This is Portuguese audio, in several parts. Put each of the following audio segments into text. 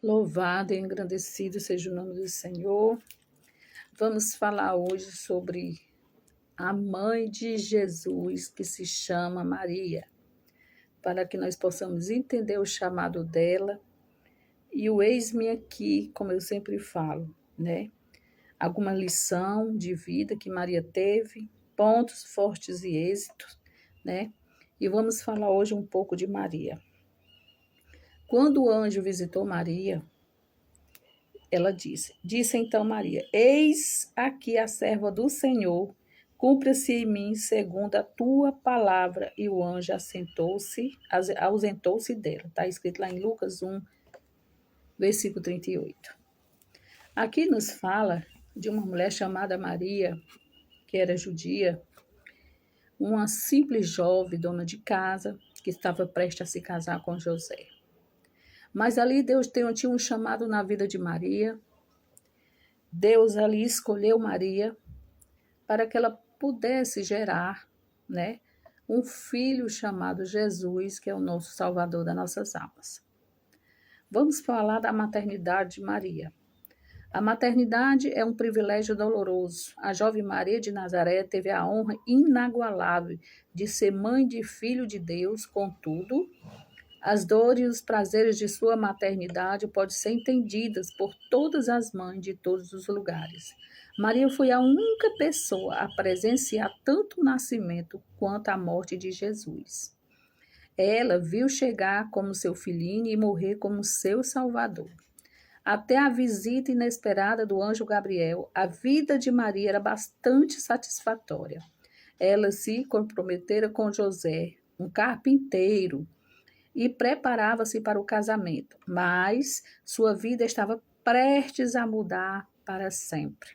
Louvado e engrandecido seja o nome do Senhor. Vamos falar hoje sobre a mãe de Jesus, que se chama Maria, para que nós possamos entender o chamado dela. E o eis-me aqui, como eu sempre falo, né? Alguma lição de vida que Maria teve, pontos fortes e êxitos, né? E vamos falar hoje um pouco de Maria. Quando o anjo visitou Maria, ela disse então Maria, eis aqui a serva do Senhor, cumpra-se em mim segundo a tua palavra. E o anjo ausentou-se dela. Está escrito lá em Lucas 1, versículo 38. Aqui nos fala de uma mulher chamada Maria, que era judia, uma simples jovem, dona de casa, que estava prestes a se casar com José. Mas ali Deus tinha um chamado na vida de Maria. Deus ali escolheu Maria para que ela pudesse gerar, né, um filho chamado Jesus, que é o nosso Salvador das nossas almas. Vamos falar da maternidade de Maria. A maternidade é um privilégio doloroso. A jovem Maria de Nazaré teve a honra inagualável de ser mãe de filho de Deus, contudo, as dores e os prazeres de sua maternidade podem ser entendidas por todas as mães de todos os lugares. Maria foi a única pessoa a presenciar tanto o nascimento quanto a morte de Jesus. Ela viu chegar como seu filhinho e morrer como seu salvador. Até a visita inesperada do anjo Gabriel, a vida de Maria era bastante satisfatória. Ela se comprometera com José, um carpinteiro, e preparava-se para o casamento, mas sua vida estava prestes a mudar para sempre.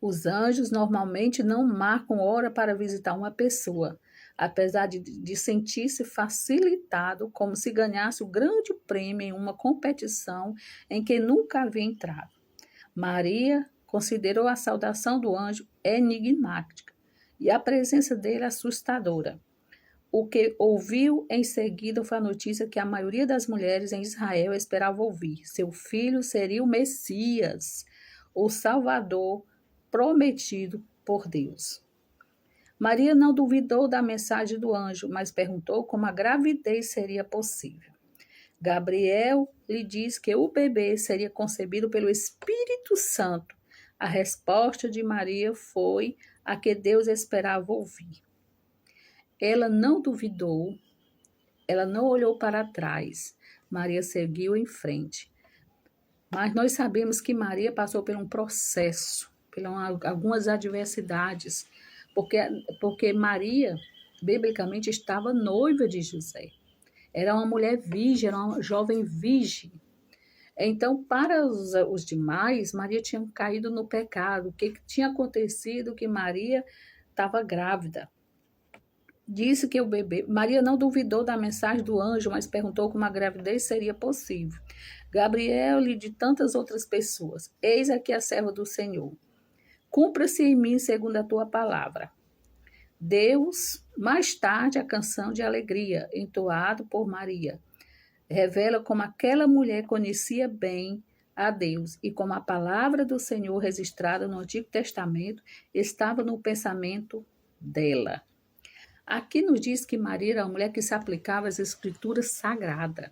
Os anjos normalmente não marcam hora para visitar uma pessoa, apesar de sentir-se facilitado, como se ganhasse o grande prêmio em uma competição em que nunca havia entrado. Maria considerou a saudação do anjo enigmática e a presença dele assustadora. O que ouviu em seguida foi a notícia que a maioria das mulheres em Israel esperava ouvir. Seu filho seria o Messias, o Salvador prometido por Deus. Maria não duvidou da mensagem do anjo, mas perguntou como a gravidez seria possível. Gabriel lhe disse que o bebê seria concebido pelo Espírito Santo. A resposta de Maria foi a que Deus esperava ouvir. Ela não duvidou, ela não olhou para trás. Maria seguiu em frente. Mas nós sabemos que Maria passou por um processo, por algumas adversidades, porque Maria, biblicamente, estava noiva de José. Era uma mulher virgem, era uma jovem virgem. Então, para os demais, Maria tinha caído no pecado. O que tinha acontecido? Que Maria estava grávida. Disse que o bebê... Maria não duvidou da mensagem do anjo, mas perguntou como a gravidez seria possível. Gabriel e de tantas outras pessoas. Eis aqui a serva do Senhor. Cumpra-se em mim segundo a tua palavra. Deus, mais tarde, a canção de alegria, entoado por Maria, revela como aquela mulher conhecia bem a Deus e como a palavra do Senhor registrada no Antigo Testamento estava no pensamento dela. Aqui nos diz que Maria era uma mulher que se aplicava às escrituras sagradas.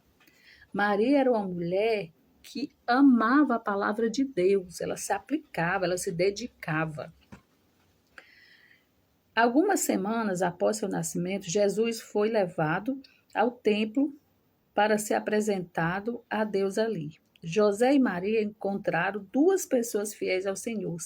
Maria era uma mulher que amava a palavra de Deus, ela se aplicava, ela se dedicava. Algumas semanas após seu nascimento, Jesus foi levado ao templo para ser apresentado a Deus ali. José e Maria encontraram duas pessoas fiéis ao Senhor,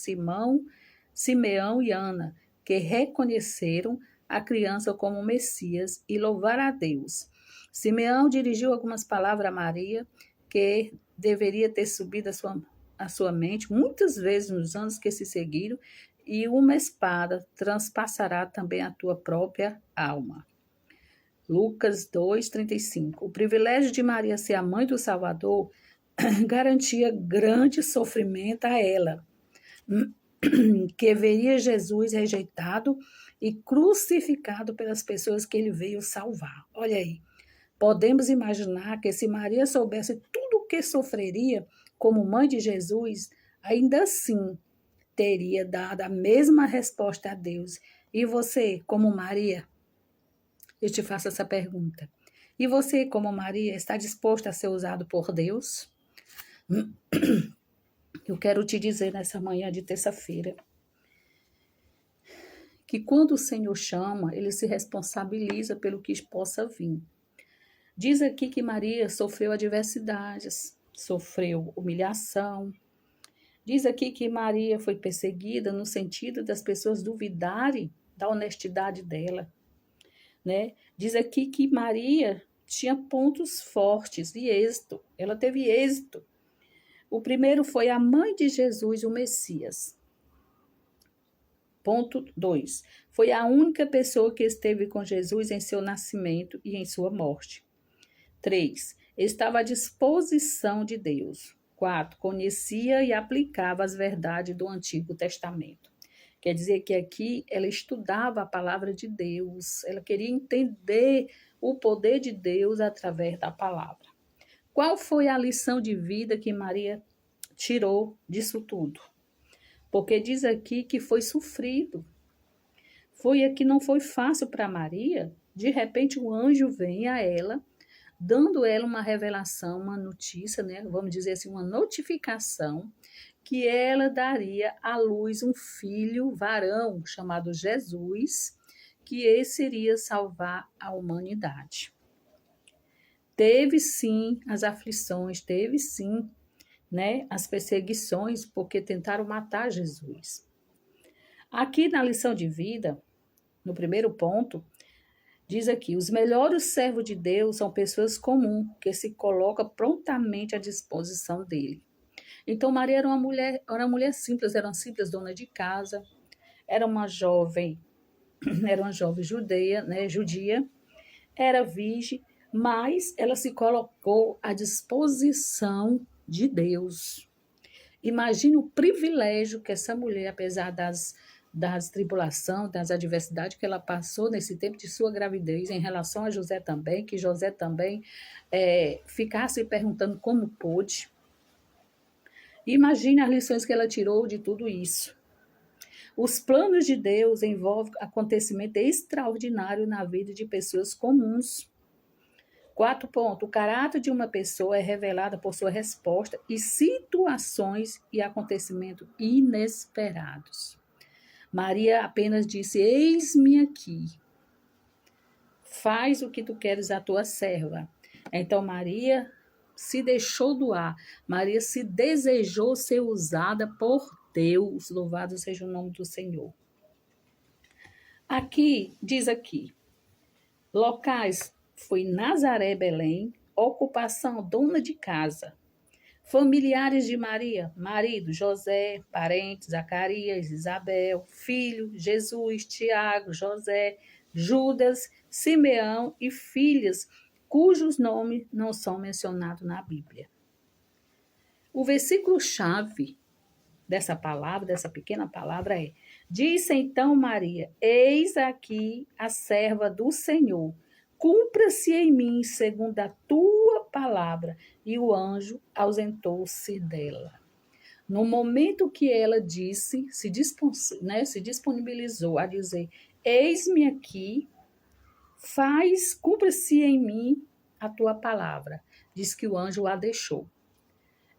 Simeão e Ana, que reconheceram a criança como Messias e louvar a Deus. Simeão dirigiu algumas palavras a Maria que deveria ter subido à sua mente muitas vezes nos anos que se seguiram, e uma espada transpassará também a tua própria alma. Lucas 2:35. O privilégio de Maria ser a mãe do Salvador garantia grande sofrimento a ela, que veria Jesus rejeitado e crucificado pelas pessoas que ele veio salvar. Olha aí, podemos imaginar que se Maria soubesse tudo que sofreria como mãe de Jesus, ainda assim teria dado a mesma resposta a Deus. E você, como Maria, eu te faço essa pergunta. E você, como Maria, está disposto a ser usado por Deus? Eu quero te dizer nessa manhã de terça-feira que quando o Senhor chama, ele se responsabiliza pelo que possa vir. Diz aqui que Maria sofreu adversidades, sofreu humilhação. Diz aqui que Maria foi perseguida no sentido das pessoas duvidarem da honestidade dela, né? Diz aqui que Maria tinha pontos fortes e êxito. Ela teve êxito. O primeiro foi a mãe de Jesus, o Messias. Ponto 2. Foi a única pessoa que esteve com Jesus em seu nascimento e em sua morte. 3. Estava à disposição de Deus. 4. Conhecia e aplicava as verdades do Antigo Testamento. Quer dizer que aqui ela estudava a palavra de Deus, ela queria entender o poder de Deus através da palavra. Qual foi a lição de vida que Maria tirou disso tudo? Porque diz aqui que foi sofrido. Foi aqui, não foi fácil para Maria. De repente o anjo vem a ela, dando ela uma revelação, uma notícia, né? Vamos dizer assim, uma notificação, que ela daria à luz um filho varão chamado Jesus, que esse iria salvar a humanidade. Teve sim as aflições, teve sim, né, as perseguições, porque tentaram matar Jesus. Aqui na lição de vida, no primeiro ponto, diz aqui: os melhores servos de Deus são pessoas comuns, que se colocam prontamente à disposição dele. Então, Maria era uma mulher simples, era uma simples dona de casa, era uma jovem judeia, né, judia, era virgem, mas ela se colocou à disposição de Deus. Imagine o privilégio que essa mulher, apesar das tribulações, das adversidades que ela passou nesse tempo de sua gravidez, em relação a José também, que José também ficasse perguntando como pôde. Imagine as lições que ela tirou de tudo isso. Os planos de Deus envolvem acontecimento extraordinário na vida de pessoas comuns. 4 pontos. O caráter de uma pessoa é revelado por sua resposta e situações e acontecimentos inesperados. Maria apenas disse: eis-me aqui. Faz o que tu queres a tua serva. Então Maria se deixou doar. Maria se desejou ser usada por Deus. Louvado seja o nome do Senhor. Aqui, diz aqui, locais foi Nazaré, Belém, ocupação, dona de casa. Familiares de Maria, marido, José, parentes, Zacarias, Isabel, filho, Jesus, Tiago, José, Judas, Simeão e filhas, cujos nomes não são mencionados na Bíblia. O versículo-chave dessa palavra, dessa pequena palavra é: disse então Maria, eis aqui a serva do Senhor, cumpra-se em mim segundo a tua palavra. E o anjo ausentou-se dela. No momento que ela disse, se disponibilizou a dizer, eis-me aqui, cumpra-se em mim a tua palavra. Diz que o anjo a deixou.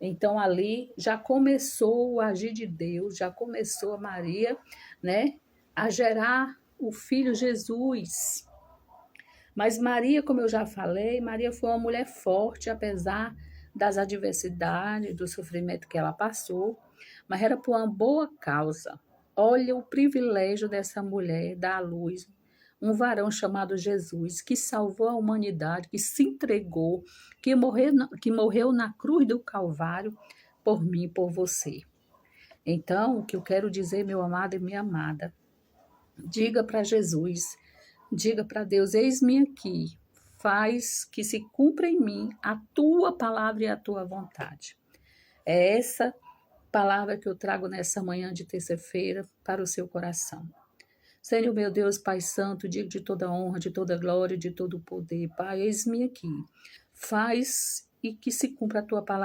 Então, ali já começou o agir de Deus, já começou a Maria, né, a gerar o filho Jesus. Mas Maria, como eu já falei, Maria foi uma mulher forte, apesar das adversidades, do sofrimento que ela passou, mas era por uma boa causa. Olha o privilégio dessa mulher dar à luz um varão chamado Jesus, que salvou a humanidade, que se entregou, que morreu na cruz do Calvário por mim e por você. Então, o que eu quero dizer, meu amado e minha amada, diga para Jesus, diga para Deus, eis-me aqui, faz que se cumpra em mim a tua palavra e a tua vontade. É essa palavra que eu trago nessa manhã de terça-feira para o seu coração. Senhor, meu Deus, Pai Santo, digo de toda honra, de toda glória, de todo poder. Pai, eis-me aqui. Faz e que se cumpra a tua palavra.